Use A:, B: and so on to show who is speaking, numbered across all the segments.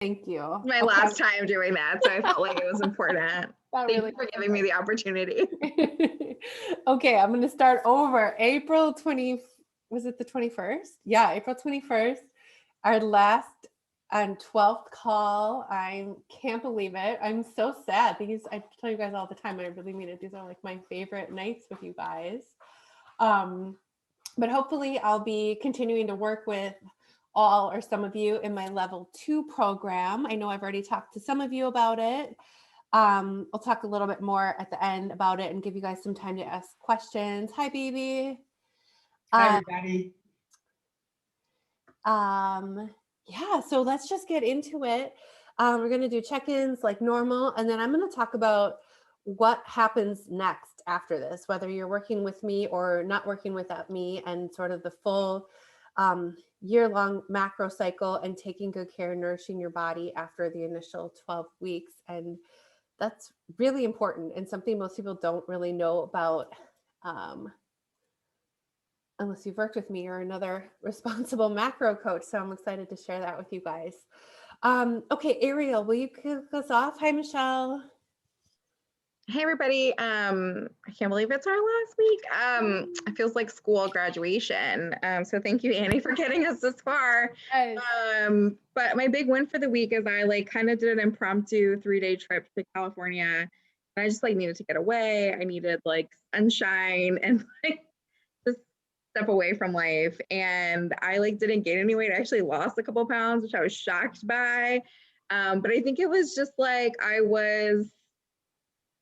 A: Thank you.
B: My last time doing that, so I felt like it was important. Thank you for giving me the opportunity.
A: Okay, I'm going to start over. April 20, was it the 21st? Yeah, April 21st, our last and 12th call. I can't believe it. I'm so sad. I tell you guys all the time, I really mean it. These are like my favorite nights with you guys. But hopefully I'll be continuing to work with all or some of you in my level 2 program. I know I've already talked to some of you about it. I'll talk a little bit more at the end about it and give you guys some time to ask questions. Hi, baby.
C: Hi, everybody.
A: Yeah, so let's just get into it. We're going to do check-ins like normal, and then I'm going to talk about what happens next after this, whether you're working with me or not working without me, and sort of the full year-long macro cycle and taking good care and nourishing your body after the initial 12 weeks. And that's really important and something most people don't really know about unless you've worked with me or another responsible macro coach. So I'm excited to share that with you guys. Okay, Ariel, will you kick us off? Hi, Michelle.
B: Hey, everybody. I can't believe it's our last week. It feels like school graduation. So thank you, Annie, for getting us this far.
A: Yes.
B: But my big win for the week is I kind of did an impromptu 3-day trip to California. And I just needed to get away. I needed sunshine and just step away from life. And I didn't gain any weight. I actually lost a couple pounds, which I was shocked by. But I think it was just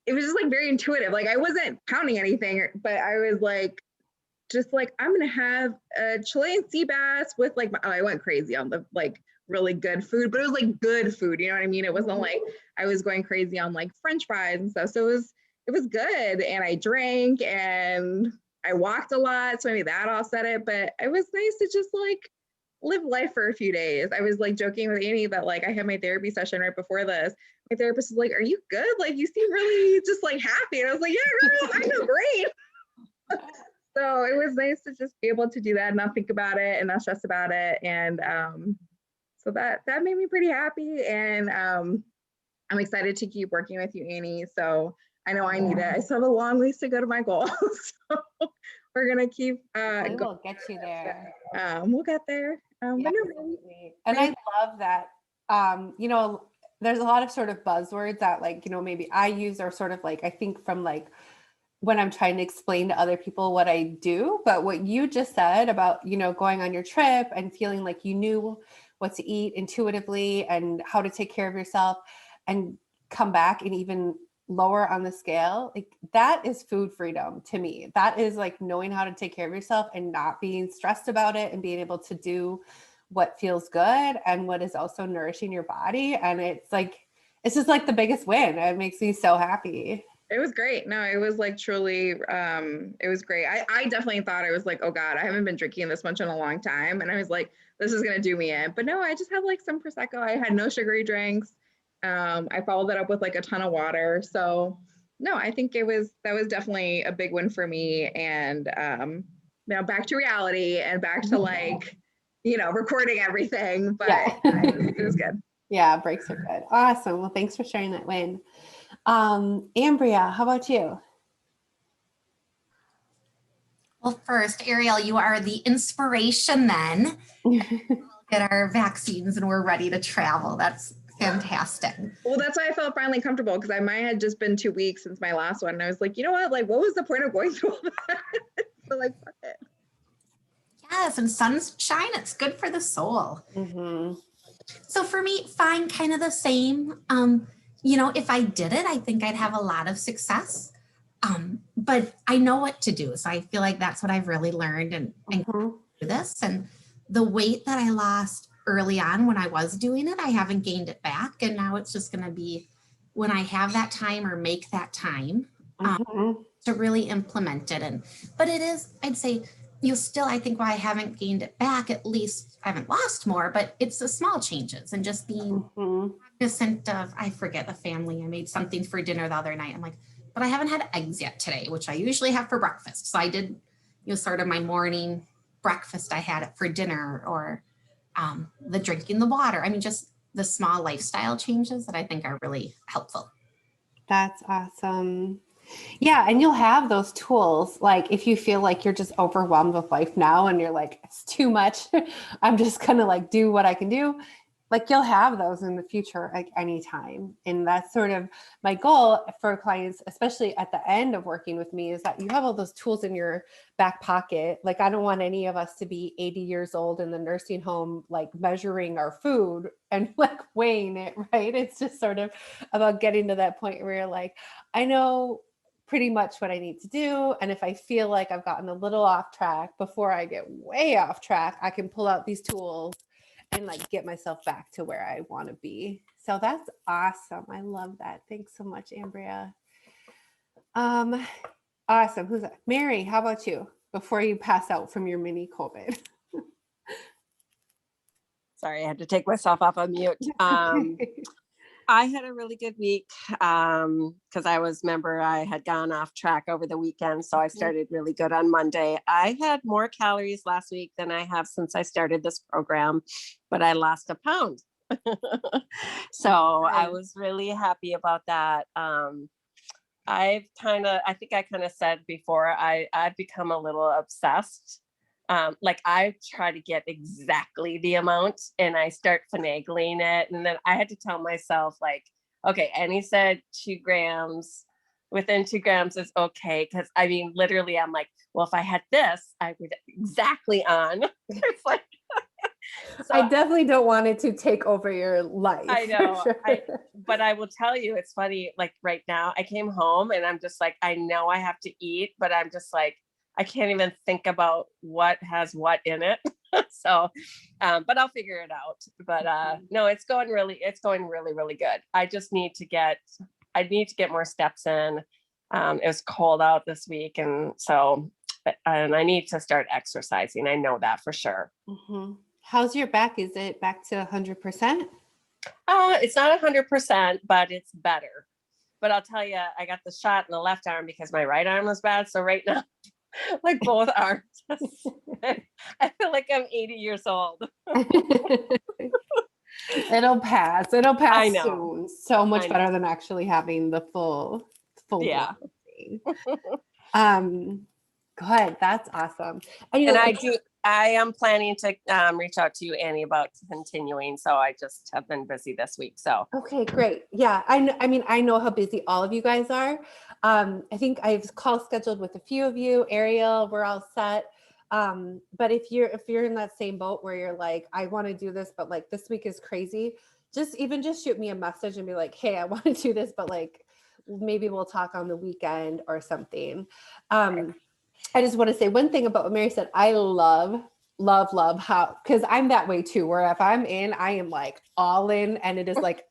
B: it was just very intuitive. I wasn't counting anything, but I was I'm going to have a Chilean sea bass with I went crazy on the really good food, but it was good food. You know what I mean? It wasn't I was going crazy on French fries and stuff. So it was good. And I drank and I walked a lot. So maybe that offset it, but it was nice to just live life for a few days. I was joking with Annie that I had my therapy session right before this. My therapist was are you good? You seem really just happy. And I was yeah, no, I feel great. So it was nice to just be able to do that and not think about it and not stress about it. And so that made me pretty happy. And I'm excited to keep working with you, Annie. So I know I need it. I still have a long ways to go to my goal. So we're going to keep
A: we will get you there.
B: We'll get there.
A: Yeah, and I love that, there's a lot of sort of buzzwords that maybe I use or sort of I think from when I'm trying to explain to other people what I do, but what you just said about, going on your trip and feeling you knew what to eat intuitively and how to take care of yourself and come back and even lower on the scale, that is food freedom to me. That is knowing how to take care of yourself and not being stressed about it and being able to do what feels good and what is also nourishing your body. And it's just the biggest win. It makes me so happy.
B: It was great. No, it was truly, it was great. I definitely thought I was oh God, I haven't been drinking this much in a long time. And I was this is going to do me in, but no, I just had some Prosecco. I had no sugary drinks. I followed that up with a ton of water. So no, I think that was definitely a big win for me. And now back to reality and back to recording everything, but yeah. It was good.
A: Yeah, breaks are good. Awesome. Well, thanks for sharing that win. Ambria, how about you?
D: Well, first, Ariel, you are the inspiration then. We'll get our vaccines and we're ready to travel. That's fantastic.
B: Well, that's why I felt finally comfortable because mine had just been 2 weeks since my last one. And I was you know what? What was the point of going through all that? So fuck it.
D: Yes, and sunshine, it's good for the soul.
A: Mm-hmm.
D: So for me, fine, kind of the same. If I did it, I think I'd have a lot of success. But I know what to do. So I feel that's what I've really learned and do this. And the weight that I lost early on when I was doing it, I haven't gained it back. And now it's just going to be when I have that time or make that time to really implement it. But it is, I'd say, I think why I haven't gained it back, at least I haven't lost more, but it's the small changes and just being cognizant of, I forget the family. I made something for dinner the other night. I'm but I haven't had eggs yet today, which I usually have for breakfast. So I did, sort of my morning breakfast. I had it for dinner or the drinking the water. I mean, just the small lifestyle changes that I think are really helpful.
A: That's awesome. Yeah, and you'll have those tools. Like if you feel like you're just overwhelmed with life now and you're like, it's too much, I'm just gonna like do what I can do. Like you'll have those in the future, like anytime. And that's sort of my goal for clients, especially at the end of working with me, is that you have all those tools in your back pocket. Like I don't want any of us to be 80 years old in the nursing home, like measuring our food and like weighing it, right? It's just sort of about getting to that point where you're like, I know pretty much what I need to do. And if I feel like I've gotten a little off track, before I get way off track, I can pull out these tools and like get myself back to where I want to be. So that's awesome. I love that. Thanks so much, Ambria. Awesome. Who's that? Mary, how about you? Before you pass out from your mini COVID.
E: Sorry, I had to take myself off of mute. I had a really good week because I had gone off track over the weekend. So I started really good on Monday. I had more calories last week than I have since I started this program, but I lost a pound. So I was really happy about that. I think I kind of said before, I've become a little obsessed. Like I try to get exactly the amount and I start finagling it. And then I had to tell myself like, okay, Annie said 2 grams, within 2 grams is okay. Cause I mean, literally I'm like, well, if I had this, I would exactly on. It's like, so,
A: I definitely don't want it to take over your life.
E: I know.
A: Sure.
E: But I will tell you, it's funny. Like right now I came home and I'm just like, I know I have to eat, but I'm just like, I can't even think about what has what in it. So, but I'll figure it out. But no, it's going really, really good. I need to get more steps in. It was cold out this week. And so, and I need to start exercising. I know that for sure.
A: Mm-hmm. How's your back? Is it back to 100%?
E: It's not 100%, but it's better. But I'll tell you, I got the shot in the left arm because my right arm was bad. So right now, like both arms, I feel like I'm 80 years old.
A: It'll pass. It'll pass
E: I know.
A: soon. So much better than actually having the full
E: Yeah.
A: Good. That's awesome.
E: And I am planning to reach out to you, Annie, about continuing. So I just have been busy this week. So
A: okay, great. Yeah, I know how busy all of you guys are. I think I've call scheduled with a few of you. Ariel, we're all set. But if you're in that same boat where you're like, I want to do this, but like this week is crazy, just shoot me a message and be like, hey, I want to do this, but like maybe we'll talk on the weekend or something. I just want to say one thing about what Mary said. I love how, because I'm that way too, where if I'm in, I am like all in, and it is like,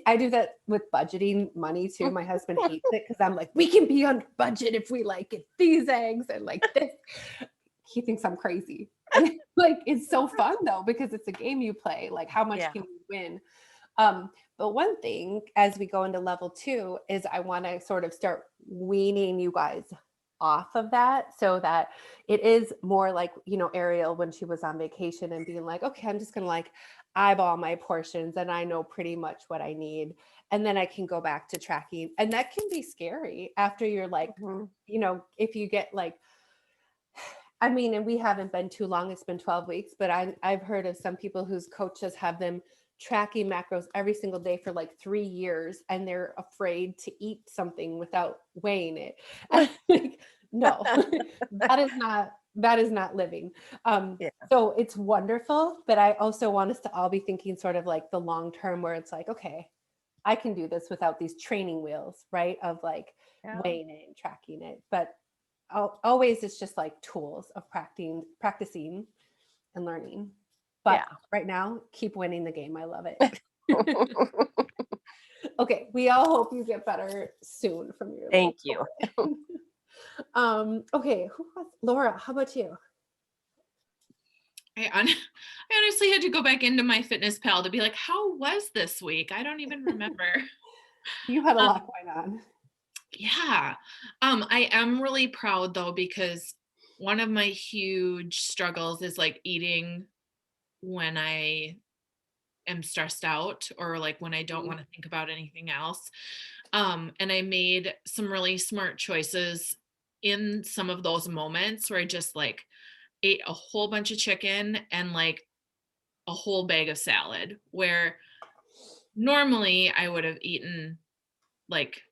A: I do that with budgeting money too. My husband hates it because I'm like, we can be under budget if we like get these eggs and like this. He thinks I'm crazy. Like, it's so fun though, because it's a game you play. Like, how much can you win? But one thing as we go into level 2 is I want to sort of start weaning you guys off of that, so that it is more like, Ariel when she was on vacation and being like, okay, I'm just gonna like eyeball my portions and I know pretty much what I need, and then I can go back to tracking. And that can be scary after you're like, if you get like, I mean, and we haven't been too long, it's been 12 weeks, but I've heard of some people whose coaches have them tracking macros every single day for like 3 years, and they're afraid to eat something without weighing it. And like, no, that is not living. So it's wonderful, but I also want us to all be thinking sort of like the long term, where it's like, okay, I can do this without these training wheels, right? Of like weighing it and tracking it. But always it's just like tools of practicing and learning. But right now, keep winning the game. I love it. Okay, we all hope you get better soon from your.
E: Thank you.
A: Okay, Laura? How about you?
F: I honestly had to go back into my Fitness Pal to be like, how was this week? I don't even remember.
A: You had a lot going on.
F: Yeah. I am really proud though, because one of my huge struggles is like eating when I am stressed out, or like when I don't want to think about anything else. And I made some really smart choices in some of those moments where I just like ate a whole bunch of chicken and like a whole bag of salad, where normally I would have eaten like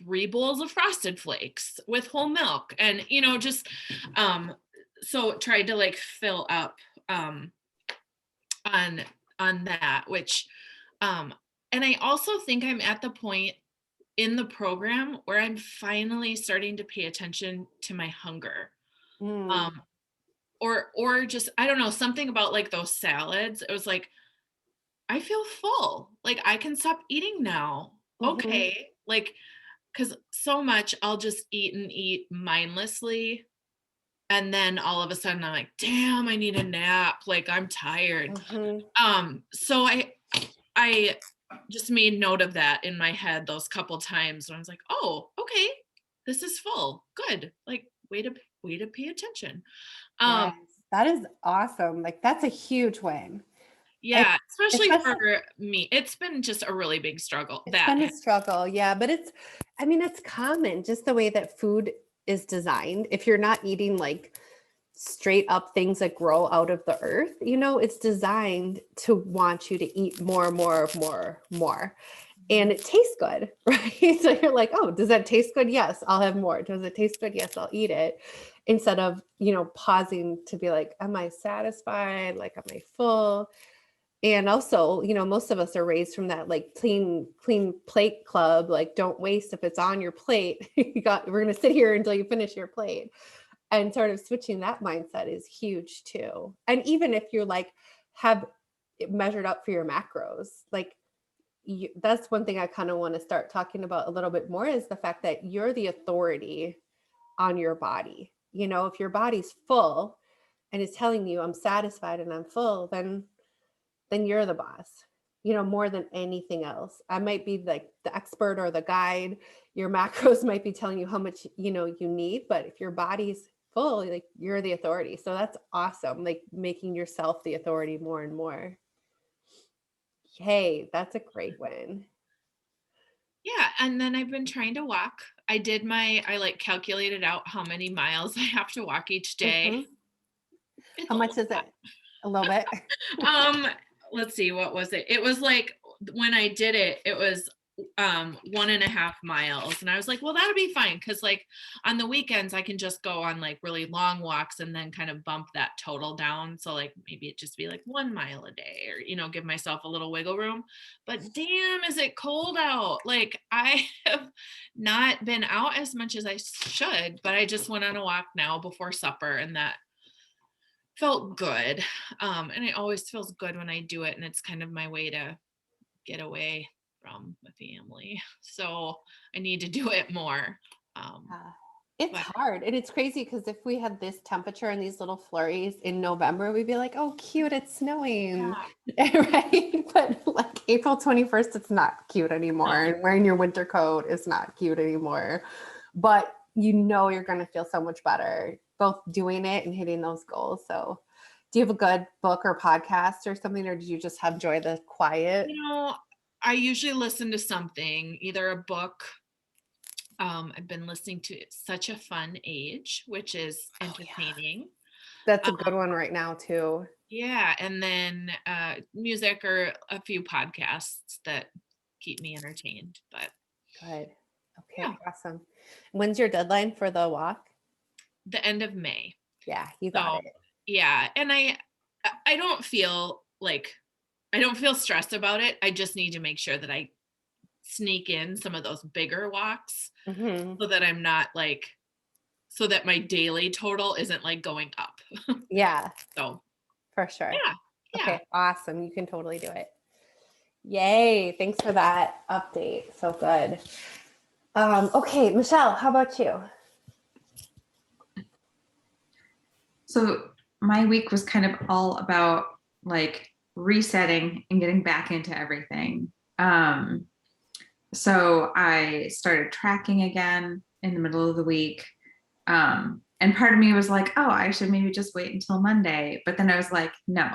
F: 3 bowls of Frosted Flakes with whole milk, and just so tried to like fill up on that, which and I also think I'm at the point in the program where I'm finally starting to pay attention to my hunger.
A: Mm.
F: um or just, I don't know, something about like those salads. It was like, I feel full, like I can stop eating now.
A: Mhm.
F: Okay, like, because so much I'll just eat and eat mindlessly, and then all of a sudden I'm like, damn, I need a nap, like I'm tired.
A: Mhm.
F: So I just made note of that in my head those couple times when I was like, oh, okay, this is full, good, like way to pay attention. um
A: Yes, that is awesome. Like that's a huge win. And
F: yeah, especially
A: especially
F: for me, it's been just a really big struggle
A: it's
F: that.
A: been a struggle, yeah, but I mean, it's common just the way that food is designed. If you're not eating like straight up things that grow out of the earth, it's designed to want you to eat more, more, more, more. And it tastes good, right? So you're like, oh, does that taste good? Yes, I'll have more. Does it taste good? Yes, I'll eat it. Instead of, pausing to be like, am I satisfied? Like, am I full? And also, most of us are raised from that like clean plate club, like don't waste if it's on your plate. We're gonna sit here until you finish your plate. And sort of switching that mindset is huge too. And even if you're like have it measured up for your macros, like that's one thing I kind of want to start talking about a little bit more, is the fact that you're the authority on your body. If your body's full and is telling you I'm satisfied and I'm full, then you're the boss, more than anything else. I might be like the expert or the guide. Your macros might be telling you how much, you need, but if your body's full, like you're the authority. So that's awesome. Like making yourself the authority more and more. Hey, that's a great win.
F: Yeah, and then I've been trying to walk. I like calculated out how many miles I have to walk each day.
A: Mhm.
F: It's
A: How
F: a
A: much is
F: lot.
A: it? A little bit.
F: Let's see, what was it? It was like, when I did it, it was 1.5 miles. And I was like, well, that'll be fine. Cause like on the weekends I can just go on like really long walks and then kind of bump that total down. So like maybe it just be like 1 mile a day, or, give myself a little wiggle room. But damn, is it cold out? Like I have not been out as much as I should, but I just went on a walk now before supper, and that felt good. And it always feels good when I do it. And it's kind of my way to get away from the family. So I need to do it more.
A: Yeah. It's
F: But
A: hard. And it's crazy because if we had this temperature and these little flurries in November, we'd be like, oh, cute, it's snowing. Right? But like April 21st, it's not cute anymore.
F: no.
A: And wearing your winter coat is not cute anymore. But you're going to feel so much better, both doing it and hitting those goals. So, do you have a good book or podcast or something, or did you just enjoy the quiet?
F: I usually listen to something, either a book. I've been listening to Such a Fun Age, which is
A: Oh, yeah.
F: entertaining.
A: That's a
F: Um,
A: good one right now, too.
F: yeah, and then music, or a few podcasts that keep me entertained. But
A: Good. Okay,
F: yeah,
A: awesome. When's your deadline for the walk?
F: the end of May.
A: Yeah, you got
F: So
A: it.
F: yeah, and I don't feel like, I don't feel stressed about it. I just need to make sure that I sneak in some of those bigger walks,
A: Hmm.
F: so that I'm not like, so that my daily total isn't like going up.
A: Yeah,
F: So
A: for sure.
F: yeah, yeah.
A: Okay, awesome. You can totally do it. Yay. Thanks for that update. So good. Okay, Michelle, how about you?
G: So my week was kind of all about like resetting and getting back into everything. So I started tracking again in the middle of the week. And part of me was like, oh, I should maybe just wait until Monday. But then I was like, no,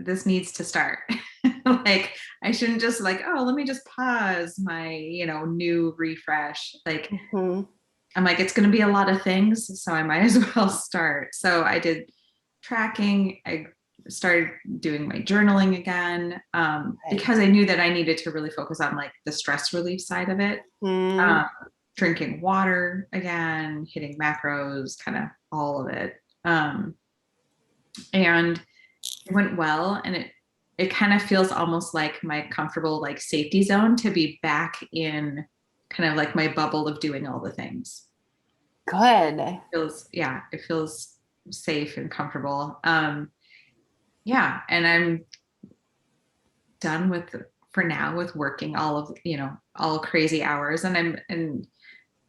G: this needs to start. Like, I shouldn't just like, oh, let me just pause my, new refresh. Like,
A: Mhm.
G: I'm like, it's going to be a lot of things, so I might as well start. So I did tracking. I started doing my journaling again, because I knew that I needed to really focus on like the stress relief side of it.
A: Mm.
G: Drinking water again, hitting macros, kind of all of it. And it went well, and it kind of feels almost like my comfortable like safety zone to be back in kind of like my bubble of doing all the things.
A: Good.
G: It feels safe and comfortable. Yeah, and I'm done with for now with working all crazy hours, and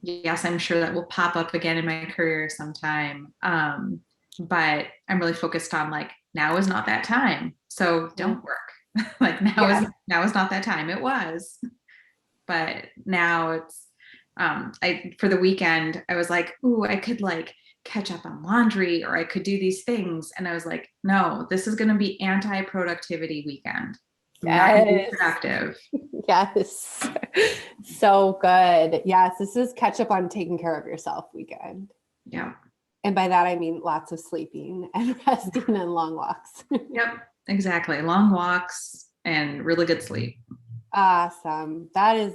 G: yes, I'm sure that will pop up again in my career sometime. But I'm really focused on like, now is not that time, so don't work. Like now is not that time. It was, but now it's for the weekend I was like, ooh, I could like catch up on laundry, or I could do these things, and I was like, no, this is going to be anti-productivity weekend. I'm not going to be productive.
A: Yes. So good. Yes, this is catch up on taking care of yourself weekend.
G: Yeah.
A: And by that I mean lots of sleeping and resting and long walks.
G: Yep, exactly. Long walks and really good sleep.
A: Awesome. That is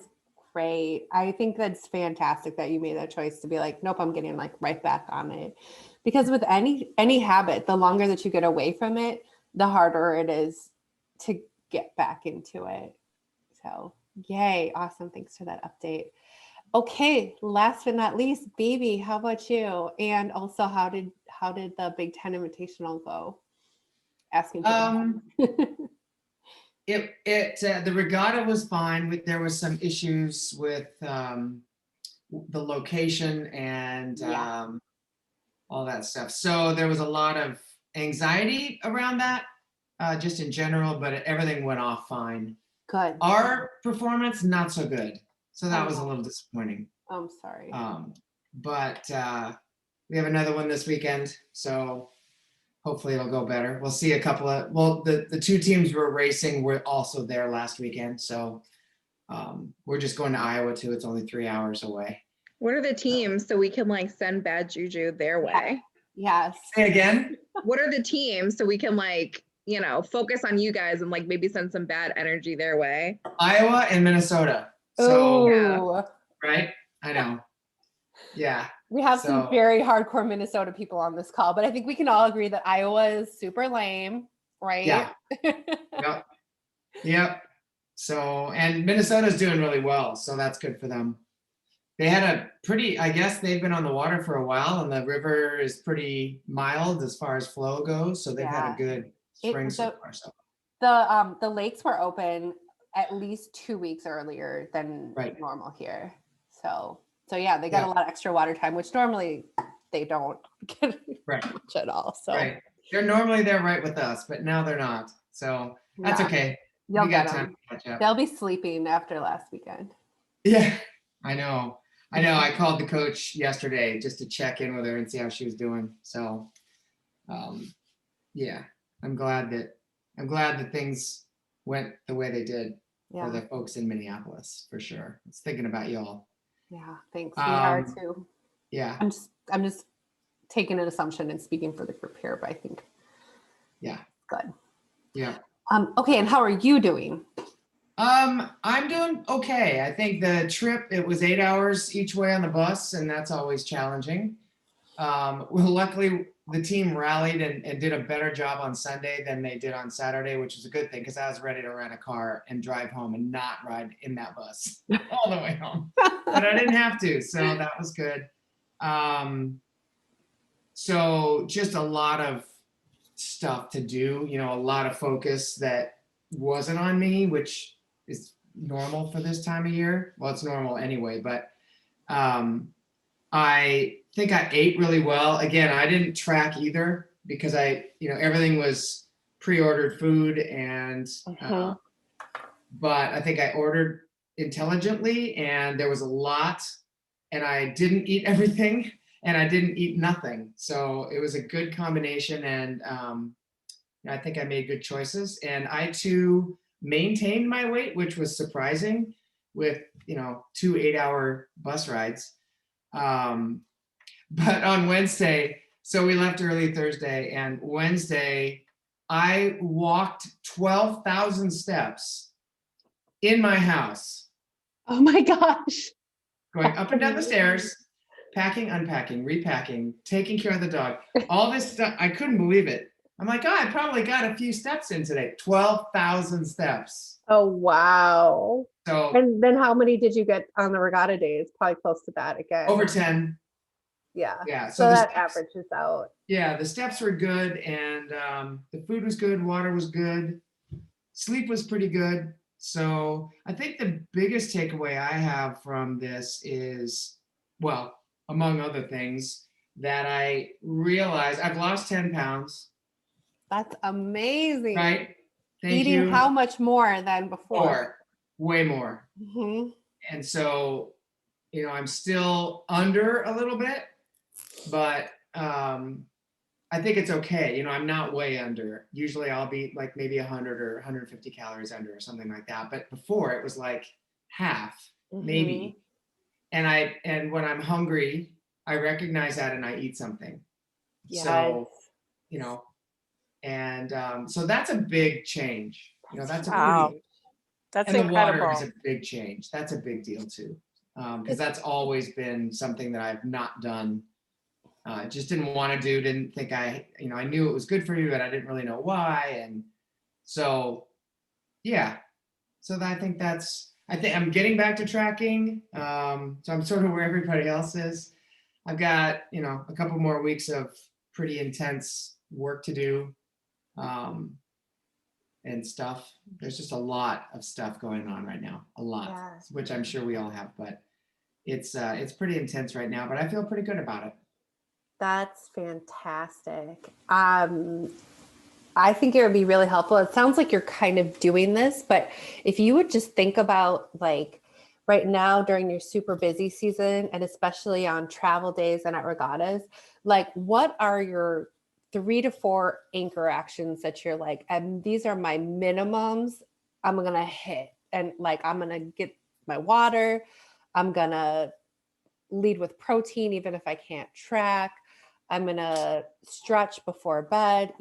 A: great. I think that's fantastic that you made that choice to be like, nope, I'm getting like right back on it. Because with any habit, the longer that you get away from it, the harder it is to get back into it. So yay. Awesome. Thanks for that update. Okay. Last but not least, baby, how about you? And also how did the Big Ten Invitational go? Asking for
C: The regatta was fine. There was some issues with the location and all that stuff. So there was a lot of anxiety around that, just in general, but everything went off fine.
A: Good.
C: Our performance, not so good. So that was a little disappointing.
A: I'm sorry.
C: But we have another one this weekend, so hopefully it'll go better. We'll see the two teams we're racing were also there last weekend, so we're just going to Iowa too. It's only 3 hours away.
B: What are the teams so we can like send bad juju their way?
A: Yes.
C: Say again?
B: What are the teams so we can like, focus on you guys and like maybe send some bad energy their way?
C: Iowa and Minnesota. So,
A: yeah.
C: Right? I know. Yeah.
A: We have some very hardcore Minnesota people on this call, but I think we can all agree that Iowa is super lame, right?
C: Yeah. Yep. Yep. So, and Minnesota's doing really well, so that's good for them. They had I guess they've been on the water for a while, and the river is pretty mild as far as flow goes, so they've had a good spring so far. So
A: the lakes were open at least 2 weeks earlier than normal here. So yeah, they got a lot of extra water time, which normally they don't get much at all. So
C: they're normally there right with us, but now they're not. So that's okay.
A: You'll get time to catch up. They'll be sleeping after last weekend.
C: Yeah, I know. I called the coach yesterday just to check in with her and see how she was doing. So, yeah, I'm glad that things went the way they did for the folks in Minneapolis, for sure. It's thinking about y'all.
A: Yeah, thanks. We are too.
C: Yeah.
A: I'm just taking an assumption and speaking for the group here, but I think good.
C: Yeah.
A: Okay, and how are you doing?
C: I'm doing okay. I think the trip, it was 8 hours each way on the bus, and that's always challenging. Well, luckily the team rallied and did a better job on Sunday than they did on Saturday, which is a good thing because I was ready to rent a car and drive home and not ride in that bus all the way home. But I didn't have to, so that was good. So just a lot of stuff to do, a lot of focus that wasn't on me, which is normal for this time of year. Well, it's normal anyway, but I think I ate really well. Again, I didn't track either because everything was pre-ordered food and but I think I ordered intelligently and there was a lot and I didn't eat everything and I didn't eat nothing. So it was a good combination and I think I made good choices, and I too maintained my weight, which was surprising with, 2 8-hour bus rides. But on Wednesday, so we left early Thursday, and Wednesday I walked 12,000 steps in my house,
A: Oh my gosh.
C: going up and down the stairs, packing, unpacking, repacking, taking care of the dog, all this stuff. I couldn't believe it. I'm like, oh, I probably got a few steps in today. 12,000 steps.
A: Oh, wow.
C: So
A: And then how many did you get on the regatta days? Probably close to that again.
C: over 10.
A: Yeah.
C: Yeah.
A: So
C: the
A: that
C: steps,
A: averages out.
C: yeah, the steps were good, and the food was good, water was good, sleep was pretty good. So I think the biggest takeaway I have from this is, well, among other things, that I realized I've lost 10 pounds.
A: That's amazing.
C: Right? Thank
A: Eating
C: you.
A: how much more than before?
C: Way more.
A: Mhm.
C: And so, I'm still under a little bit, but I think it's okay. I'm not way under. Usually I'll be like maybe 100 or 150 calories under or something like that. But before it was like half, maybe. And when I'm hungry, I recognize that and I eat something.
A: Yes.
C: So, and so that's a big change. That's a
E: Wow.
C: pretty,
E: That's
C: and the
E: incredible.
C: water is a big change. That's a big deal too. Because that's always been something that I've not done. Just didn't want to do, didn't think I knew it was good for you, but I didn't really know why. And so, yeah. So I think I'm getting back to tracking. So I'm sort of where everybody else is. I've got, a couple more weeks of pretty intense work to do. And stuff. There's just a lot of stuff going on right now. A lot,
A: Yeah.
C: which I'm sure we all have, but it's pretty intense right now, but I feel pretty good about it.
A: That's fantastic. I think it would be really helpful. It sounds like you're kind of doing this, but if you would just think about like right now during your super busy season, and especially on travel days and at regattas, like what are your 3 to 4 anchor actions that you're like, and these are my minimums I'm going to hit. And like, I'm going to get my water. I'm going to lead with protein, even if I can't track. I'm going to stretch before bed,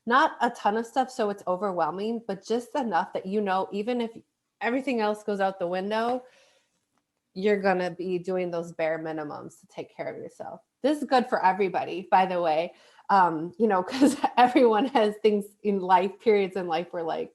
A: not a ton of stuff. So it's overwhelming, but just enough that, even if everything else goes out the window, you're going to be doing those bare minimums to take care of yourself. This is good for everybody, by the way. Because everyone has things in life, periods in life where like,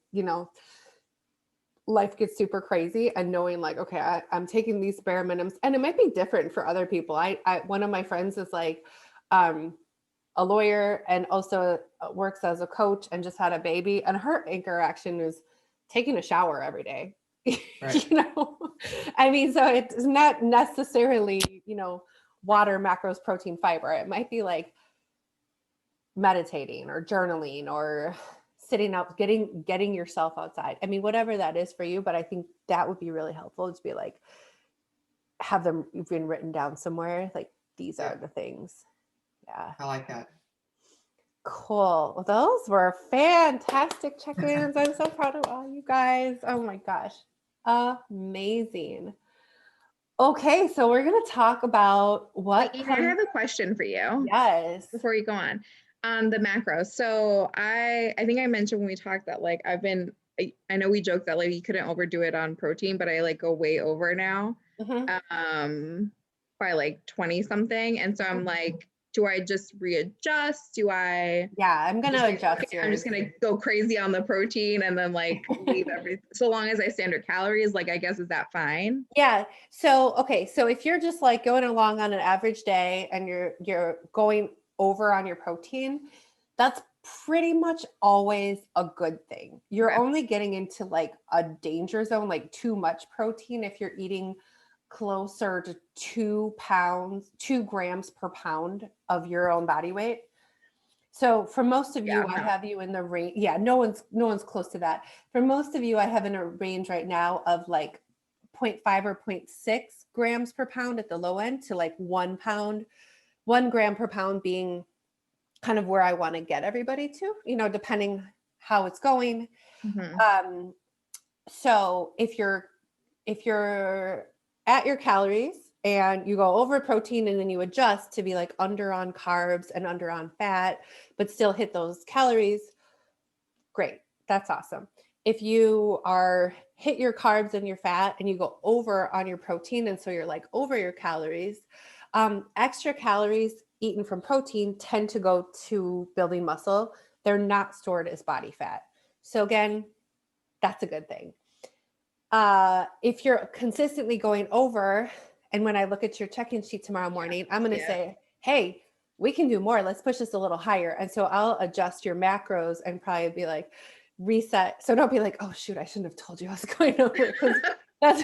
A: life gets super crazy, and knowing like, okay, I'm taking these bare minimums, and it might be different for other people. I one of my friends is like, a lawyer and also works as a coach and just had a baby, and her anchor action is taking a shower every day.
C: Right.
A: I mean, so it's not necessarily, water, macros, protein, fiber. It might be like meditating or journaling or sitting out, getting yourself outside. I mean, whatever that is for you, but I think that would be really helpful to be like, have them been written down somewhere. Like, these are the things. Yeah.
C: I like that.
A: Cool. Well, those were fantastic check-ins. I'm so proud of all you guys. Oh my gosh. Amazing. Okay, so we're going to talk about what.
B: I have a question for you.
A: Yes.
B: Before you go on, the macros. So I think I mentioned when we talked that like I know we joked that like you couldn't overdo it on protein, but I like go way over now, by like 20 something, and so I'm like, do I just readjust? Yeah,
A: I'm going to adjust yours.
B: I'm just going to go crazy on the protein and then like leave everything. So long as I standard calories, like, I guess, is that fine?
A: Yeah. So, okay. So if you're just like going along on an average day and you're going over on your protein, that's pretty much always a good thing. You're only getting into like a danger zone, like too much protein, if you're eating closer to 2 grams per pound of your own body weight. So for most of you, I have you in the range. Yeah, no one's close to that. For most of you, I have in a range right now of like 0.5 or 0.6 grams per pound at the low end to like 1 gram per pound being kind of where I want to get everybody to, you know, depending how it's going.
B: Mhm.
A: So if you're at your calories and you go over protein and then you adjust to be like under on carbs and under on fat, but still hit those calories, great. That's awesome. If you are hit your carbs and your fat and you go over on your protein, and so you're like over your calories, extra calories eaten from protein tend to go to building muscle. They're not stored as body fat. So again, that's a good thing. If you're consistently going over, and when I look at your check-in sheet tomorrow morning, I'm going to say, hey, we can do more. Let's push this a little higher. And so I'll adjust your macros and probably be like, reset. So don't be like, oh shoot, I shouldn't have told you I was going over, because that's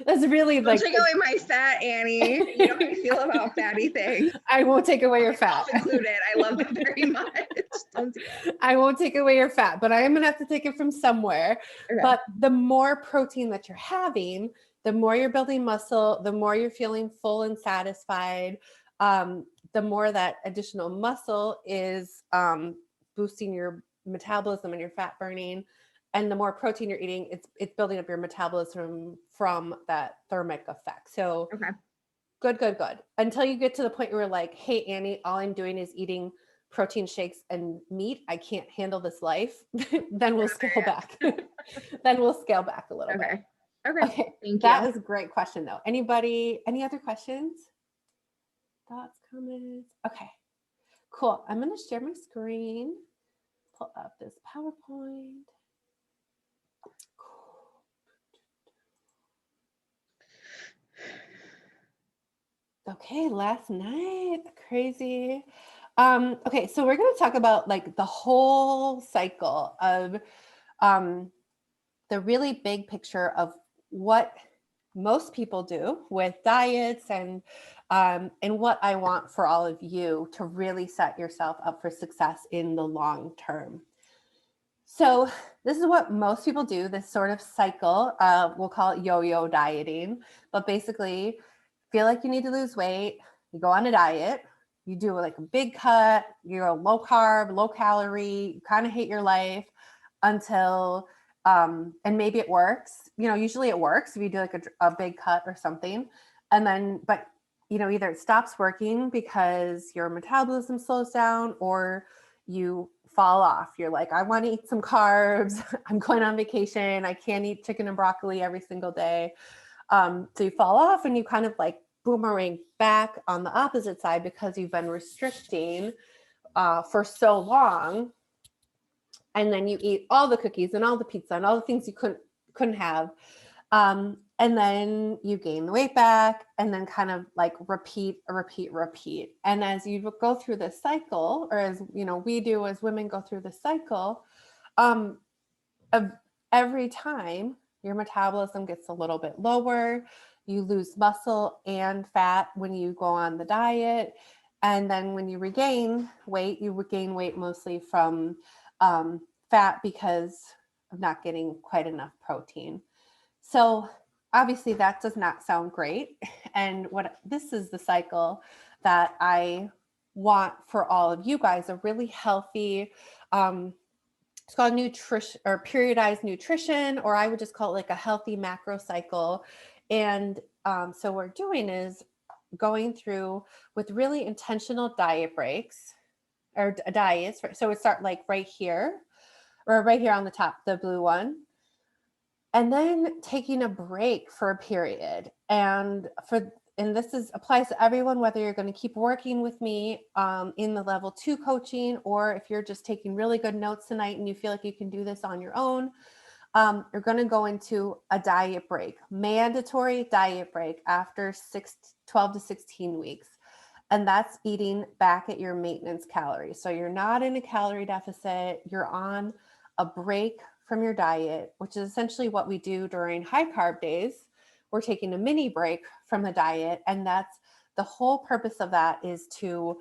A: that's really
B: Don't
A: like,
B: take away my fat, Annie. You know how I feel about fatty things.
A: I won't take away your fat.
B: Myself included. I love that very much. Don't do that.
A: I won't take away your fat, but I am going to have to take it from somewhere.
B: Okay.
A: But the more protein that you're having, the more you're building muscle, the more you're feeling full and satisfied, the more that additional muscle is boosting your metabolism and your fat burning. And the more protein you're eating, it's building up your metabolism from that thermic effect. So
B: Okay.
A: good. Until you get to the point where you're like, hey, Annie, all I'm doing is eating protein shakes and meat. I can't handle this life. Then we'll scale back. Then we'll scale back a little bit.
B: Okay.
A: Okay.
B: Thank
A: That
B: you.
A: was a great question though. Anybody, any other questions? Thoughts, comments? Okay, cool. I'm going to share my screen, pull up this PowerPoint. Okay, last night, crazy. Okay, so we're going to talk about like the whole cycle of the really big picture of what most people do with diets, and what I want for all of you to really set yourself up for success in the long term. So this is what most people do, this sort of cycle. We'll call it yo-yo dieting, but basically feel like you need to lose weight, you go on a diet, you do like a big cut, you go low carb, low calorie, you kind of hate your life until, and maybe it works, you know, usually it works if you do like a big cut or something. And then, but you know, either it stops working because your metabolism slows down, or you fall off. You're like, I want to eat some carbs. I'm going on vacation. I can't eat chicken and broccoli every single day. So you fall off and you kind of like boomerang back on the opposite side because you've been restricting for so long. And then you eat all the cookies and all the pizza and all the things you couldn't have. And then you gain the weight back, and then kind of like repeat. And as you go through this cycle, or as you know, we do as women go through this cycle, of every time your metabolism gets a little bit lower, you lose muscle and fat when you go on the diet. And then when you regain weight, you regain weight mostly from fat because of not getting quite enough protein. So obviously that does not sound great. And what this is the cycle that I want for all of you guys, a really healthy, it's called nutrition or periodized nutrition, or I would just call it like a healthy macro cycle. And so what we're doing is going through with really intentional diet breaks or diets. So we start like right here, or right here on the top, the blue one. And then taking a break for a period. And this applies to everyone, whether you're going to keep working with me in the level 2 coaching, or if you're just taking really good notes tonight and you feel like you can do this on your own. You're going to go into a diet break, mandatory diet break after 12 to 16 weeks. And that's eating back at your maintenance calories. So you're not in a calorie deficit, you're on a break from your diet, which is essentially what we do during high carb days. We're taking a mini break from the diet. And that's the whole purpose of that, is to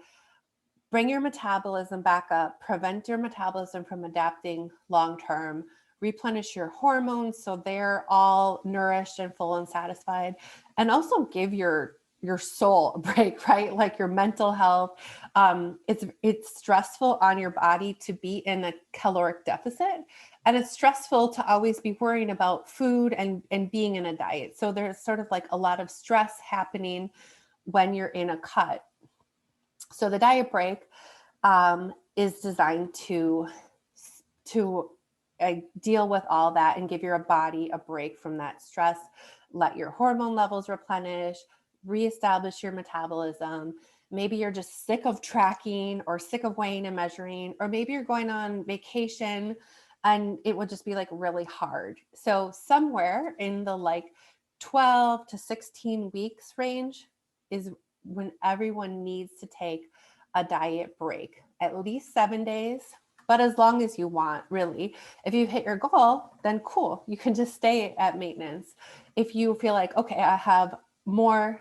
A: bring your metabolism back up, prevent your metabolism from adapting long-term, replenish your hormones so they're all nourished and full and satisfied, and also give your your soul a break, right? Like your mental health. It's stressful on your body to be in a caloric deficit. And it's stressful to always be worrying about food and being in a diet. So there's sort of like a lot of stress happening when you're in a cut. So the diet break is designed to deal with all that and give your body a break from that stress, let your hormone levels replenish, reestablish your metabolism. Maybe you're just sick of tracking or sick of weighing and measuring, or maybe you're going on vacation and it would just be like really hard. So somewhere in the like 12 to 16 weeks range is when everyone needs to take a diet break, at least 7 days, but as long as you want, really. If you hit your goal, then cool, you can just stay at maintenance. If you feel like, okay, I have more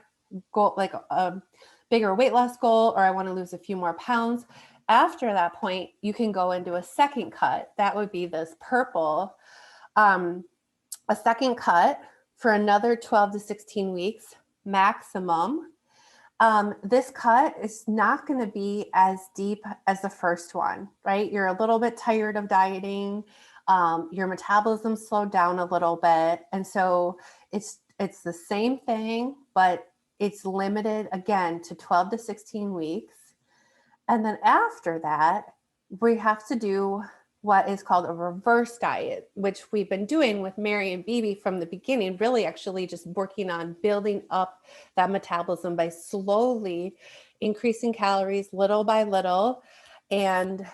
A: goal, like a bigger weight loss goal, or I want to lose a few more pounds, after that point, you can go into a second cut. That would be this purple, a second cut for another 12 to 16 weeks maximum. This cut is not going to be as deep as the first one, right? You're a little bit tired of dieting. Your metabolism slowed down a little bit. And so it's the same thing, but it's limited again to 12 to 16 weeks. And then after that, we have to do what is called a reverse diet, which we've been doing with Mary and Bibi from the beginning, really actually just working on building up that metabolism by slowly increasing calories little by little and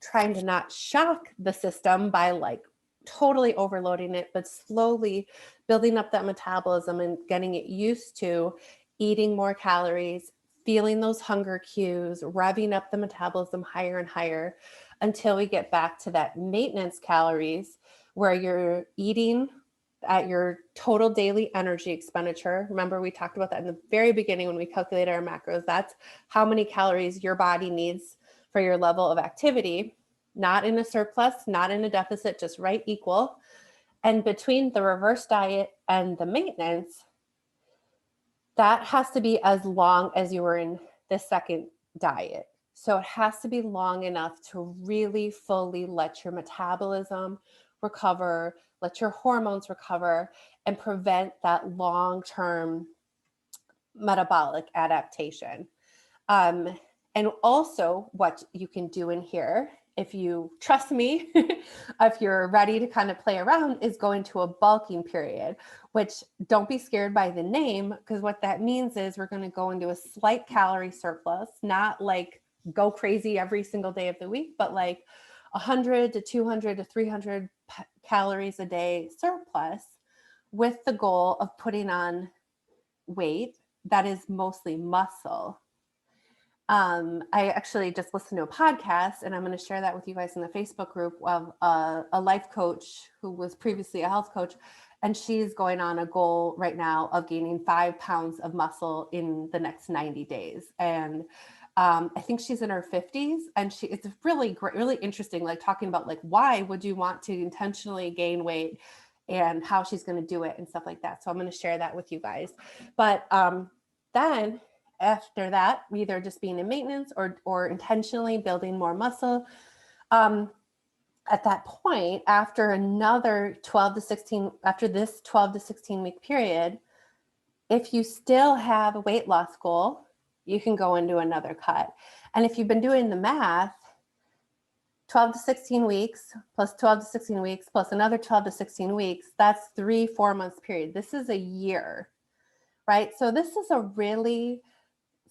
A: trying to not shock the system by like totally overloading it, but slowly building up that metabolism and getting it used to eating more calories, feeling those hunger cues, revving up the metabolism higher and higher until we get back to that maintenance calories where you're eating at your total daily energy expenditure. Remember, we talked about that in the very beginning when we calculated our macros. That's how many calories your body needs for your level of activity, not in a surplus, not in a deficit, just right equal. And between the reverse diet and the maintenance, that has to be as long as you were in the second diet. So it has to be long enough to really fully let your metabolism recover, let your hormones recover, and prevent that long-term metabolic adaptation. And also what you can do in here, if you trust me, if you're ready to kind of play around, is go into a bulking period, which don't be scared by the name, because what that means is we're going to go into a slight calorie surplus, not like go crazy every single day of the week, but like 100 to 200 to 300 calories a day surplus with the goal of putting on weight that is mostly muscle. I actually just listened to a podcast, and I'm going to share that with you guys in the Facebook group of a life coach who was previously a health coach. And she's going on a goal right now of gaining 5 pounds of muscle in the next 90 days. And I think she's in her 50s, and it's really great, really interesting, like talking about like, why would you want to intentionally gain weight and how she's going to do it and stuff like that. So I'm going to share that with you guys. But then after that, either just being in maintenance or intentionally building more muscle. At that point, after another 12 to 16, after this 12 to 16 week period, if you still have a weight loss goal, you can go into another cut. And if you've been doing the math, 12 to 16 weeks plus 12 to 16 weeks plus another 12 to 16 weeks, that's 3-4 months period. This is a year, right? So this is a really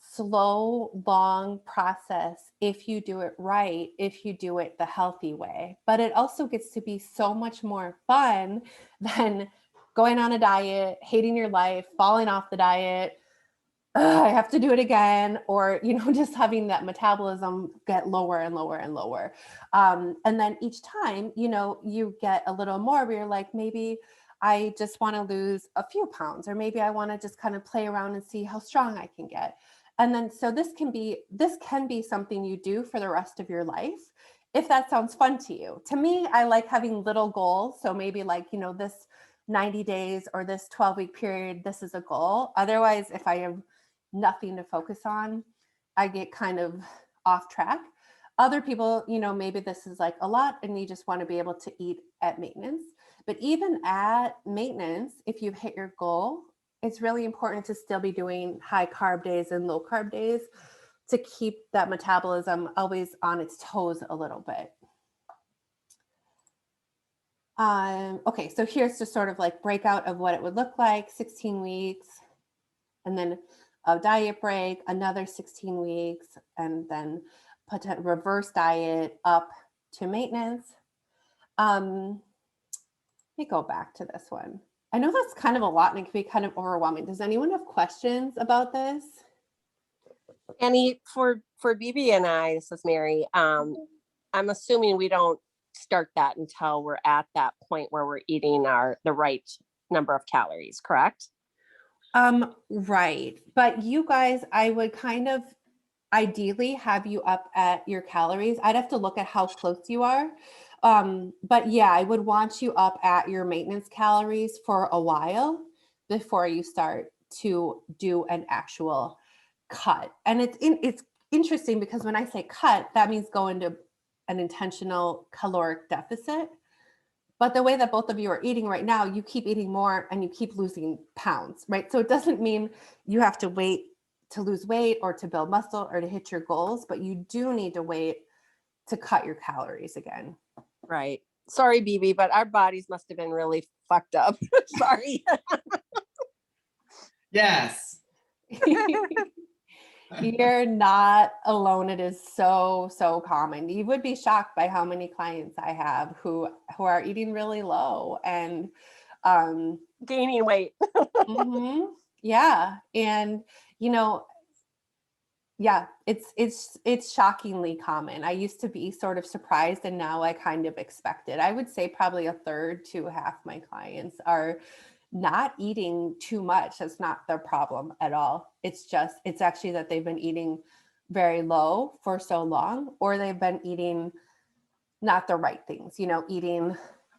A: slow, long process if you do it right, if you do it the healthy way. But it also gets to be so much more fun than going on a diet, hating your life, falling off the diet. I have to do it again, or, just having that metabolism get lower and lower and lower. And then each time, you get a little more where you're like, maybe I just want to lose a few pounds, or maybe I want to just kind of play around and see how strong I can get. And then, so this can be something you do for the rest of your life, if that sounds fun to you. To me, I like having little goals. So maybe like, this 90 days or this 12-week period, this is a goal. Otherwise, if I have, nothing to focus on, I get kind of off track. Other people, you know, maybe this is like a lot and you just want to be able to eat at maintenance. But even at maintenance, if you've hit your goal, it's really important to still be doing high carb days and low carb days to keep that metabolism always on its toes a little bit. Okay, so here's just sort of like breakout of what it would look like, 16 weeks, and then a diet break, another 16 weeks, and then put a reverse diet up to maintenance. Let me go back to this one. I know that's kind of a lot and it can be kind of overwhelming. Does anyone have questions about this?
E: Annie, for BB and I, this is Mary. I'm assuming we don't start that until we're at that point where we're eating the right number of calories, correct?
A: Right. But you guys, I would kind of ideally have you up at your calories. I'd have to look at how close you are. But yeah, I would want you up at your maintenance calories for a while before you start to do an actual cut. And it's interesting because when I say cut, that means go into an intentional caloric deficit. But the way that both of you are eating right now, you keep eating more and you keep losing pounds, right? So it doesn't mean you have to wait to lose weight or to build muscle or to hit your goals, but you do need to wait to cut your calories again.
E: Right. Sorry, BB, but our bodies must have been really fucked up. Sorry.
C: Yes.
A: You're not alone. It is so, so common. You would be shocked by how many clients I have who are eating really low and
E: Gaining weight.
A: mm-hmm, yeah. And you know, yeah, it's shockingly common. I used to be sort of surprised and now I kind of expect it. I would say probably a third to half my clients are not eating too much. That's not their problem at all. It's actually that they've been eating very low for so long, or they've been eating not the right things, you know, eating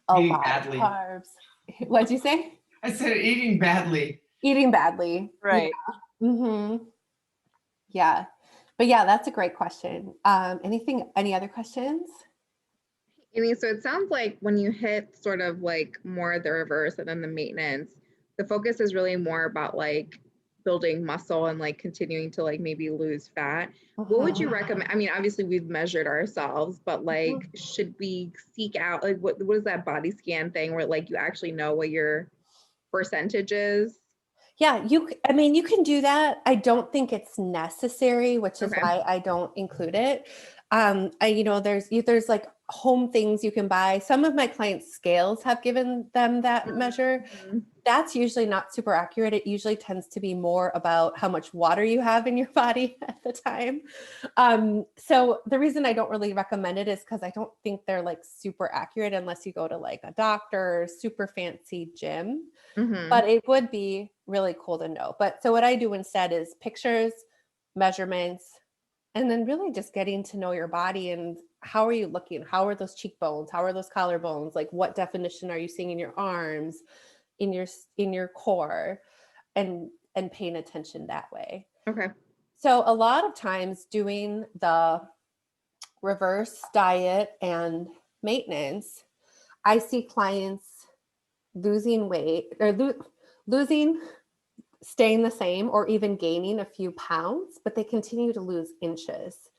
A: a
C: Eating
A: lot
C: badly.
A: of carbs. What'd you say?
C: I said eating badly.
A: Eating badly.
E: Right.
A: Yeah. Mm-hmm. Yeah. But yeah, that's a great question. Any other questions?
B: Amy, so it sounds like when you hit sort of like more the reverse and then the maintenance, the focus is really more about like building muscle and like continuing to like maybe lose fat. What would you recommend? I mean, obviously we've measured ourselves, but like, should we seek out like what is that body scan thing where like you actually know what your percentage is?
A: Yeah, you can do that. I don't think it's necessary, which is
B: Okay.
A: why I don't include it. There's like home things you can buy. Some of my clients' scales have given them that measure.
B: Mhm.
A: That's usually not super accurate. It usually tends to be more about how much water you have in your body at the time. So the reason I don't really recommend it is because I don't think they're like super accurate unless you go to like a doctor or super fancy gym.
B: Mhm.
A: But it would be really cool to know. But so what I do instead is pictures, measurements, and then really just getting to know your body and how are you looking? How are those cheekbones? How are those collarbones? Like what definition are you seeing in your arms, in your core, and paying attention that way.
B: Okay.
A: So a lot of times doing the reverse diet and maintenance, I see clients losing weight or losing, staying the same, or even gaining a few pounds, but they continue to lose inches.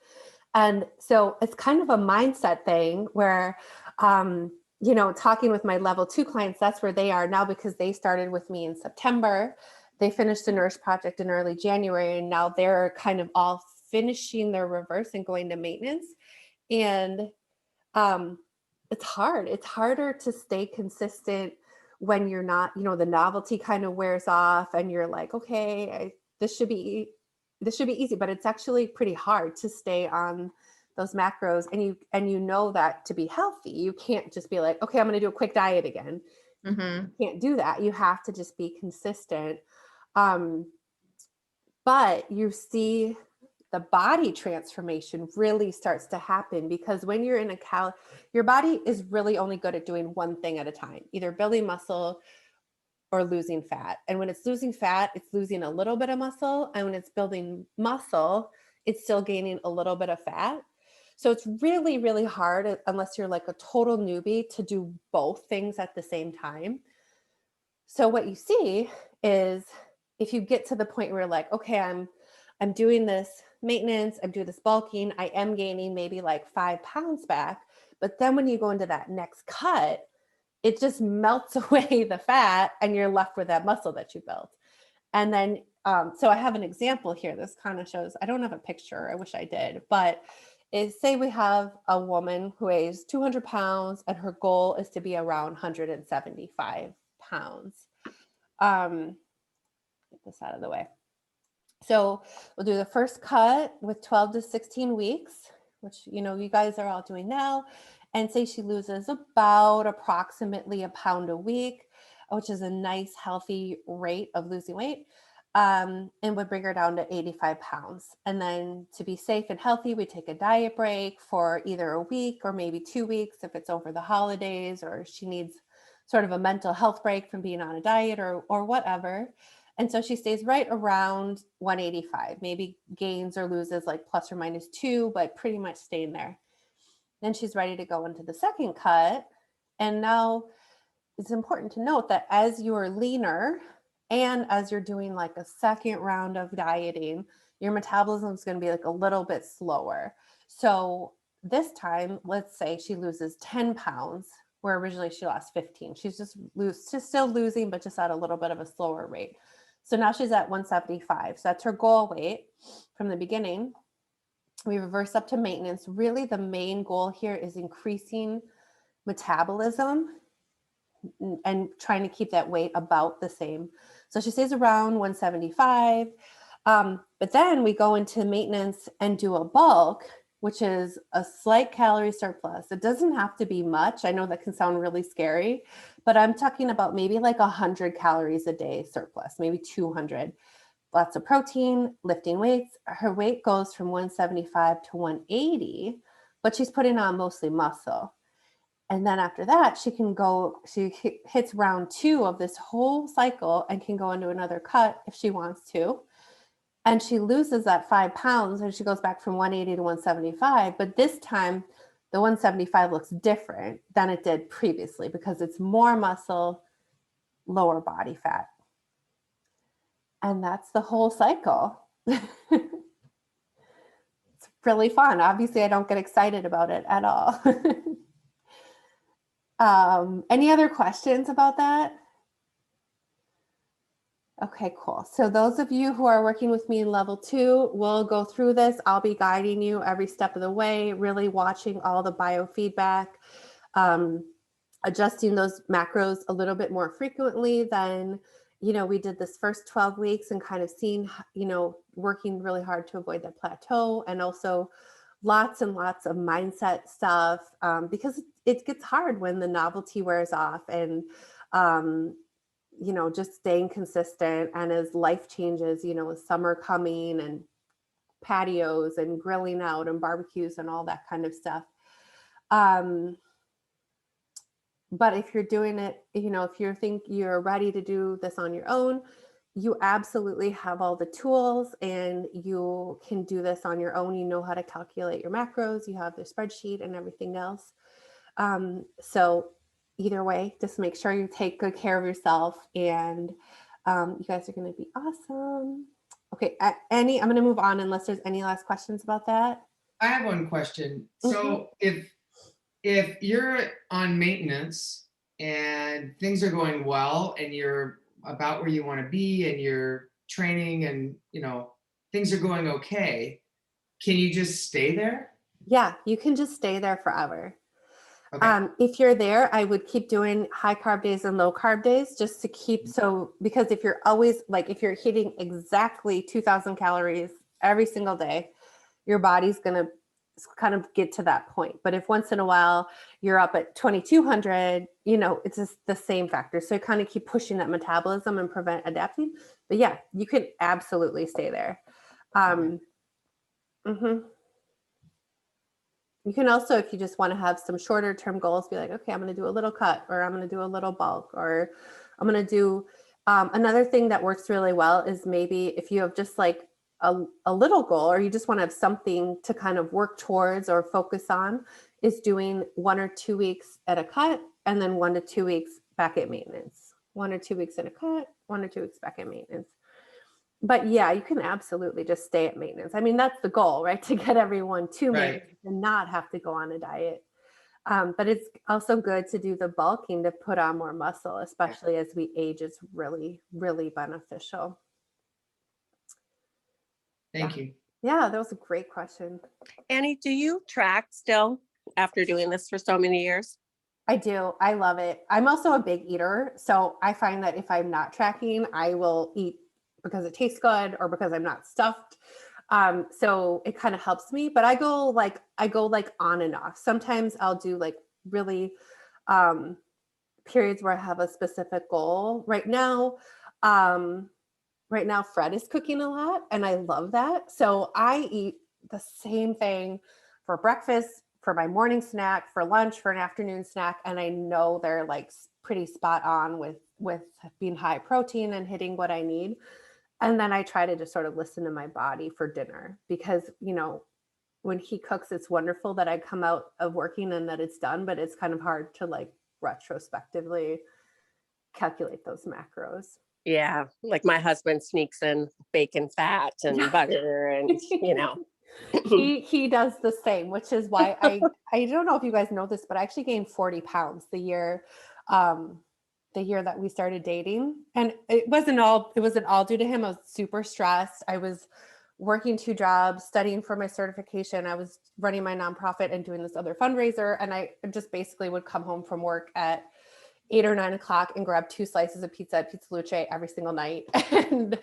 A: And so it's kind of a mindset thing where, talking with my level 2 clients, that's where they are now because they started with me in September. They finished the Nourish project in early January, and now they're kind of all finishing their reverse and going to maintenance. And it's hard. It's harder to stay consistent when you're not, the novelty kind of wears off and you're like, okay, this should be easy, but it's actually pretty hard to stay on those macros. And you know that to be healthy, you can't just be like, okay, I'm going to do a quick diet again.
B: Mhm.
A: You can't do that. You have to just be consistent. But you see the body transformation really starts to happen because when you're in your body is really only good at doing one thing at a time, either building muscle or losing fat. And when it's losing fat, it's losing a little bit of muscle. And when it's building muscle, it's still gaining a little bit of fat. So it's really, really hard, unless you're like a total newbie, to do both things at the same time. So what you see is, if you get to the point where you're like, okay, I'm doing this maintenance, I'm doing this bulking, I am gaining maybe like 5 pounds back. But then when you go into that next cut, it just melts away the fat and you're left with that muscle that you built. And then, so I have an example here. This kind of shows, I don't have a picture, I wish I did, but say we have a woman who weighs 200 pounds and her goal is to be around 175 pounds. Get this out of the way. So we'll do the first cut with 12 to 16 weeks, which, you know, you guys are all doing now. And say she loses about approximately a pound a week, which is a nice, healthy rate of losing weight, and would bring her down to 85 pounds. And then to be safe and healthy, we take a diet break for either a week or maybe 2 weeks if it's over the holidays, or she needs sort of a mental health break from being on a diet or whatever. And so she stays right around 185, maybe gains or loses like plus or minus 2, but pretty much staying there. Then she's ready to go into the second cut. And now it's important to note that as you're leaner and as you're doing like a second round of dieting, your metabolism is going to be like a little bit slower. So this time, let's say she loses 10 pounds, where originally she lost 15. She's still losing, but just at a little bit of a slower rate. So now she's at 175. So that's her goal weight from the beginning. We reverse up to maintenance. Really, the main goal here is increasing metabolism and trying to keep that weight about the same. So she stays around 175. But then we go into maintenance and do a bulk, which is a slight calorie surplus. It doesn't have to be much. I know that can sound really scary, but I'm talking about maybe like 100 calories a day surplus, maybe 200. Lots of protein, lifting weights. Her weight goes from 175 to 180, but she's putting on mostly muscle. And then after that, she hits round 2 of this whole cycle and can go into another cut if she wants to. And she loses that 5 pounds and she goes back from 180 to 175. But this time, the 175 looks different than it did previously because it's more muscle, lower body fat. And that's the whole cycle. It's really fun. Obviously, I don't get excited about it at all. Any other questions about that? Okay, cool. So those of you who are working with me in level 2, we'll go through this. I'll be guiding you every step of the way, really watching all the biofeedback, adjusting those macros a little bit more frequently than, you know, we did this first 12 weeks and kind of seeing, you know, working really hard to avoid that plateau, and also lots and lots of mindset stuff, because it gets hard when the novelty wears off, and you know, just staying consistent. And as life changes, you know, with summer coming and patios and grilling out and barbecues and all that kind of stuff. But if you're doing it, you know, if you think you're ready to do this on your own, you absolutely have all the tools and you can do this on your own. You know how to calculate your macros, you have the spreadsheet and everything else. So either way, just make sure you take good care of yourself, and you guys are going to be awesome. Okay, I'm going to move on unless there's any last questions about that.
C: I have one question. So if you're on maintenance and things are going well and you're about where you want to be and you're training and, you know, things are going okay, can you just stay there?
A: Yeah, you can just stay there forever.
C: Okay.
A: If you're there, I would keep doing high carb days and low carb days just to keep, because if you're always like, if you're hitting exactly 2000 calories every single day, your body's going to kind of get to that point. But if once in a while you're up at 2200, you know, it's just the same factor. So kind of keep pushing that metabolism and prevent adapting. But yeah, you can absolutely stay there. You can also, if you just want to have some shorter term goals, be like, okay, I'm going to do a little cut, or I'm going to do a little bulk, or I'm going to do, Another thing that works really well is maybe if you have just like a little goal, or you just want to have something to kind of work towards or focus on, is doing 1 or 2 weeks at a cut and then 1 to 2 weeks back at maintenance. 1 or 2 weeks at a cut, 1 or 2 weeks back at maintenance. But yeah, you can absolutely just stay at maintenance. I mean, that's the goal, right? To get everyone to
C: Right.
A: maintenance and not have to go on a diet. But it's also good to do the bulking to put on more muscle, especially as we age. It's really, really beneficial.
C: Thank you.
A: Yeah, that was a great question.
E: Annie, do you track still after doing this for so many years?
A: I do. I love it. I'm also a big eater. So I find that if I'm not tracking, I will eat because it tastes good or because I'm not stuffed. So it kind of helps me, but I go like on and off. Sometimes I'll do like really periods where I have a specific goal. Right now, Fred is cooking a lot and I love that. So I eat the same thing for breakfast, for my morning snack, for lunch, for an afternoon snack. And I know they're like pretty spot on with being high protein and hitting what I need. And then I try to just sort of listen to my body for dinner because, you know, when he cooks, it's wonderful that I come out of working and that it's done, but it's kind of hard to like retrospectively calculate those macros.
E: Yeah, like my husband sneaks in bacon fat and butter and, you know.
A: he does the same, which is why I don't know if you guys know this, but I actually gained 40 pounds the year that we started dating. And it wasn't all due to him. I was super stressed. I was working 2 jobs, studying for my certification. I was running my nonprofit and doing this other fundraiser. And I just basically would come home from work at 8 or 9 o'clock and grab 2 slices of pizza at Pizza Luce every single night. And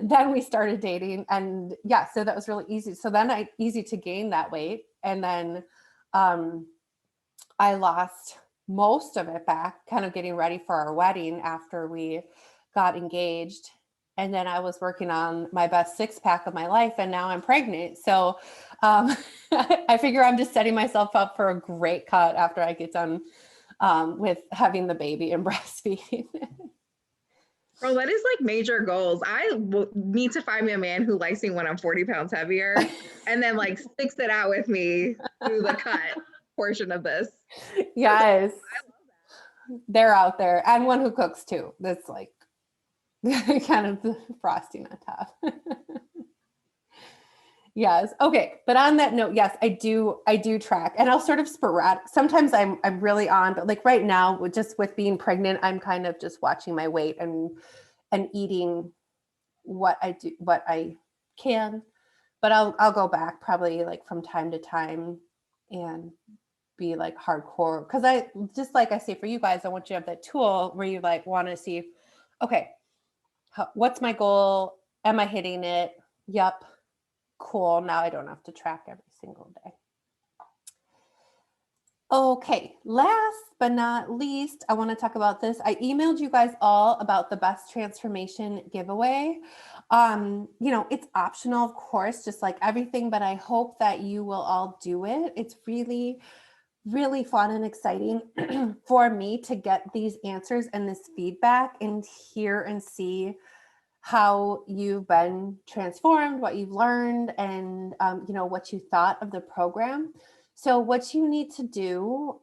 A: then we started dating. And yeah, so that was really easy. So then easy to gain that weight. And then I lost most of it back, kind of getting ready for our wedding after we got engaged. And then I was working on my best 6-pack of my life, and now I'm pregnant. So I figure I'm just setting myself up for a great cut after I get done with having the baby and breastfeeding.
B: Bro, that is like major goals. I need to find me a man who likes me when I'm 40 pounds heavier and then like sticks it out with me through the cut portion of this.
A: Yes. They're out there. And one who cooks too. That's like kind of the frosting on top. Yes. Okay. But on that note, yes, I do track, and I'll sort of sporadic. Sometimes I'm really on, but like right now, with being pregnant, I'm kind of just watching my weight and eating what I can. But I'll go back probably like from time to time and be like hardcore, because I just, like I say, for you guys, I want you to have that tool where you like want to see, okay, what's my goal? Am I hitting it? Yep. Cool. Now I don't have to track every single day. Okay. Last but not least, I want to talk about this. I emailed you guys all about the best transformation giveaway. You know, it's optional, of course, just like everything, but I hope that you will all do it. It's really, really fun and exciting for me to get these answers and this feedback and hear and see how you've been transformed, what you've learned, and you know, what you thought of the program. So what you need to do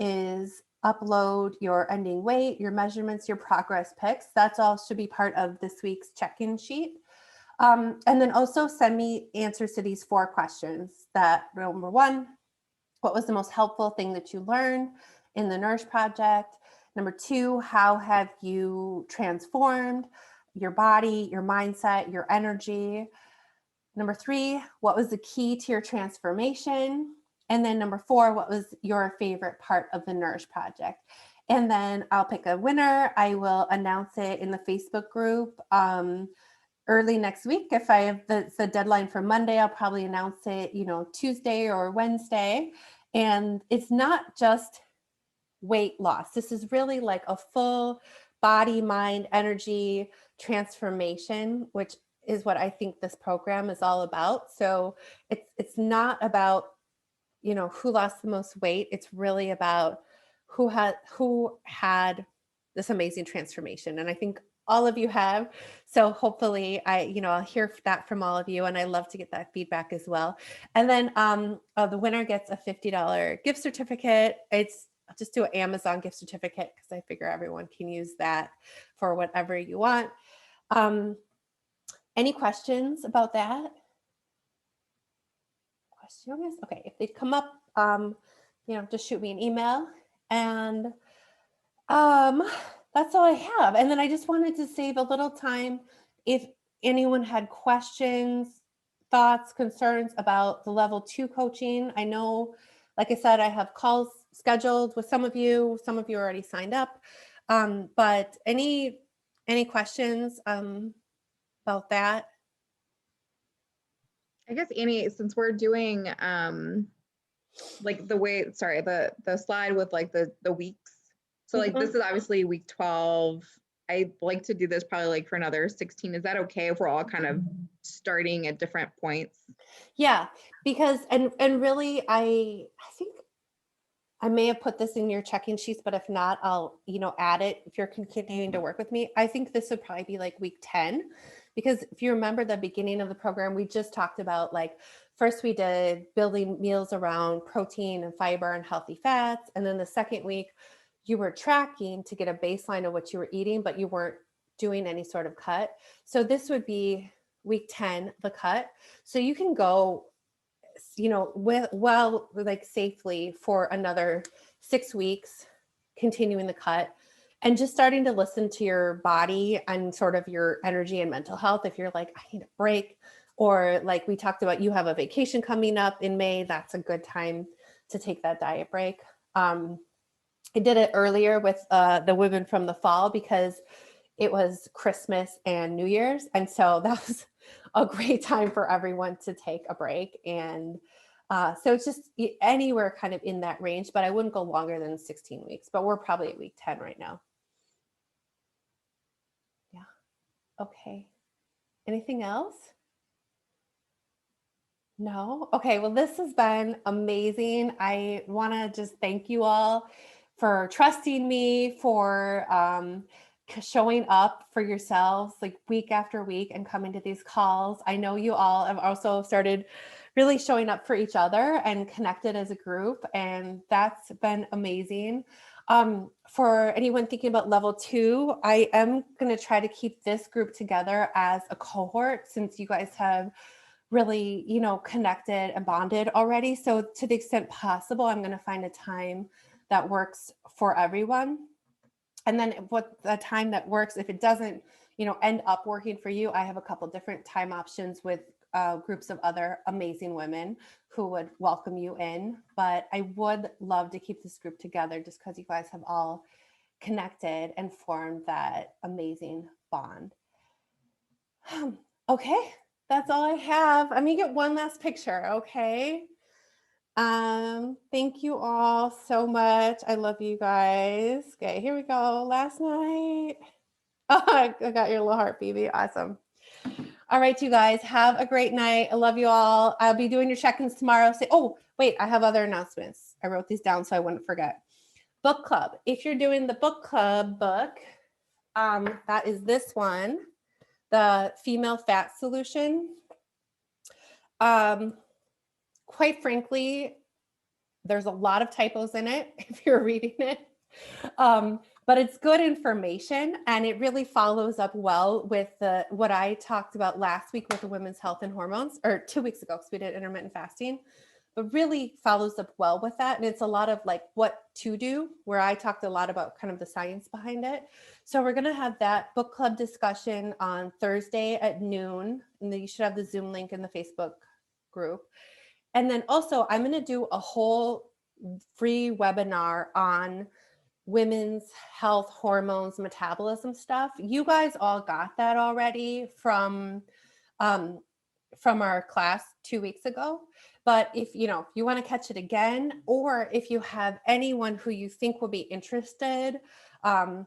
A: is upload your ending weight, your measurements, your progress pics. That's all should be part of this week's check-in sheet. And then also send me answers to these 4 questions. That number 1, what was the most helpful thing that you learned in the Nourish project? Number 2, how have you transformed your body, your mindset, your energy? Number 3, what was the key to your transformation? And then number 4, what was your favorite part of the Nourish project? And then I'll pick a winner. I will announce it in the Facebook group early next week. If I have the deadline for Monday, I'll probably announce it, you know, Tuesday or Wednesday. And it's not just weight loss. This is really like a full body, mind, energy transformation, which is what I think this program is all about. So it's not about, you know, who lost the most weight. It's really about who had this amazing transformation. And I think all of you have. So hopefully I'll hear that from all of you. And I love to get that feedback as well. And then the winner gets a $50 gift certificate. I'll just do an Amazon gift certificate because I figure everyone can use that for whatever you want. Any questions about that? Questions? Okay, if they come up, just shoot me an email. And that's all I have. And then I just wanted to save a little time if anyone had questions, thoughts, concerns about the level 2 coaching. I know, like I said, I have calls scheduled with some of you already signed up. But any questions about that?
B: I guess Annie, since we're doing like the slide with like the weeks. So like this is obviously week 12. I'd like to do this probably like for another 16. Is that okay if we're all kind of starting at different points?
A: Yeah, because and really I think I may have put this in your checking sheets, but if not, I'll, add it if you're continuing to work with me. I think this would probably be like week 10, because if you remember the beginning of the program, we just talked about like, first we did building meals around protein and fiber and healthy fats. And then the second week you were tracking to get a baseline of what you were eating, but you weren't doing any sort of cut. So this would be week 10, the cut. So you can go safely for another 6 weeks, continuing the cut and just starting to listen to your body and sort of your energy and mental health. If you're like, I need a break, or like we talked about, you have a vacation coming up in May, that's a good time to take that diet break. I did it earlier with the women from the fall because it was Christmas and New Year's. And so that was a great time for everyone to take a break. And so it's just anywhere kind of in that range, but I wouldn't go longer than 16 weeks, but we're probably at week 10 right now. Yeah. Okay. Anything else? No? Okay. Well, this has been amazing. I want to just thank you all for trusting me, for showing up for yourselves like week after week and coming to these calls. I know you all have also started really showing up for each other and connected as a group, and that's been amazing. For anyone thinking about level 2, I am going to try to keep this group together as a cohort since you guys have really, connected and bonded already. So to the extent possible, I'm going to find a time that works for everyone. And then what the time that works, if it doesn't, end up working for you, I have a couple different time options with groups of other amazing women who would welcome you in. But I would love to keep this group together just because you guys have all connected and formed that amazing bond. Okay, that's all I have. Let me get one last picture, okay? Thank you all so much. I love you guys. Okay, here we go. Last night. Oh, I got your little heart, Phoebe. Awesome. All right, you guys, have a great night. I love you all. I'll be doing your check-ins tomorrow. Oh, wait, I have other announcements. I wrote these down so I wouldn't forget. Book club. If you're doing the book club book, that is this one, the Female Fat Solution. Quite frankly, there's a lot of typos in it if you're reading it. But it's good information, and it really follows up well with what I talked about last week with the women's health and hormones, or 2 weeks ago because we did intermittent fasting, but really follows up well with that. And it's a lot of like what to do, where I talked a lot about kind of the science behind it. So we're going to have that book club discussion on Thursday at noon, and then you should have the Zoom link in the Facebook group. And then also I'm going to do a whole free webinar on women's health, hormones, metabolism stuff. You guys all got that already from our class 2 weeks ago. But if you want to catch it again, or if you have anyone who you think will be interested, friend,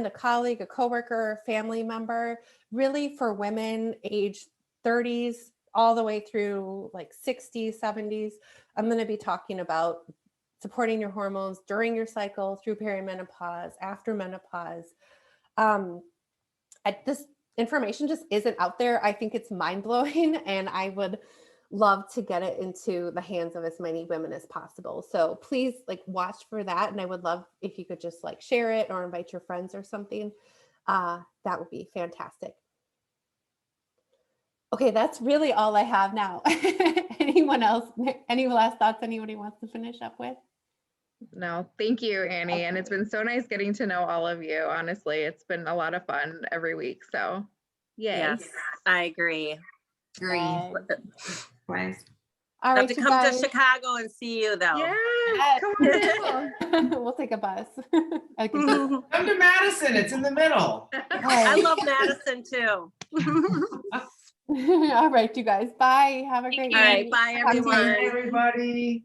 A: a colleague, a coworker, family member, really for women age 30s all the way through like 60s, 70s, I'm going to be talking about supporting your hormones during your cycle, through perimenopause, after menopause. This information just isn't out there. I think it's mind blowing, and I would love to get it into the hands of as many women as possible. So please like watch for that. And I would love if you could just like share it or invite your friends or something. That would be fantastic. Okay, that's really all I have now. Anyone else? Any last thoughts anybody wants to finish up with?
B: No, thank you, Annie. And it's been so nice getting to know all of you. Honestly, it's been a lot of fun every week. So, yay.
E: Yes, I agree.
D: Agree.
G: Wise.
A: All
E: Love
A: right,
E: to
A: you
E: come
A: guys.
E: to Chicago and see you though.
B: Yes,
A: Yes.
B: come on down.
A: We'll take a bus. I could
E: I
C: Come to Madison. It's in the middle.
E: love Madison too.
A: All right, you guys. Bye. Have a
F: Thank
A: great
F: you.
E: All
A: night.
E: right, bye
A: Talk to you
E: everyone.
C: Everybody.